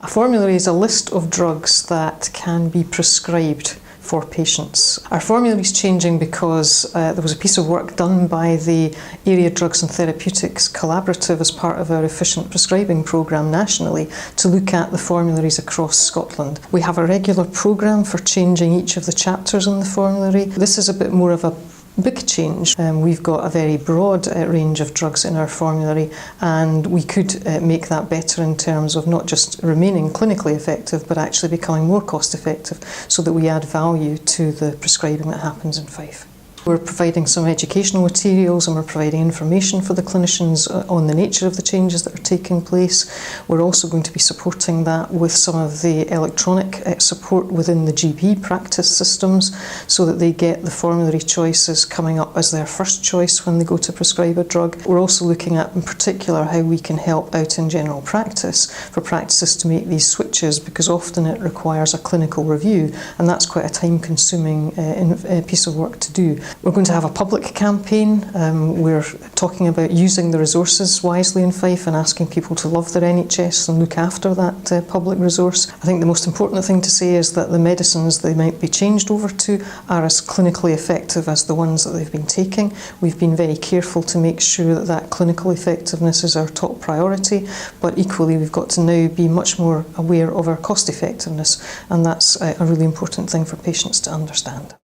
A formulary is a list of drugs that can be prescribed for patients. Our formulary is changing because there was a piece of work done by the Area Drugs and Therapeutics Collaborative as part of our efficient prescribing programme nationally to look at the formularies across Scotland. We have a regular programme for changing each of the chapters in the formulary. This is a bit more of a big change. We've got a very broad range of drugs in our formulary, and we could make that better in terms of not just remaining clinically effective but actually becoming more cost effective so that we add value to the prescribing that happens in Fife. We're providing some educational materials and we're providing information for the clinicians on the nature of the changes that are taking place. We're also going to be supporting that with some of the electronic support within the GP practice systems so that they get the formulary choices coming up as their first choice when they go to prescribe a drug. We're also looking at in particular how we can help out in general practice for practices to make these switches, because often it requires a clinical review and that's quite a time-consuming piece of work to do. We're going to have a public campaign. We're talking about using the resources wisely in Fife and asking people to love their NHS and look after that public resource. I think the most important thing to say is that the medicines they might be changed over to are as clinically effective as the ones that they've been taking. We've been very careful to make sure that that clinical effectiveness is our top priority, but equally we've got to now be much more aware of our cost effectiveness, and that's a really important thing for patients to understand.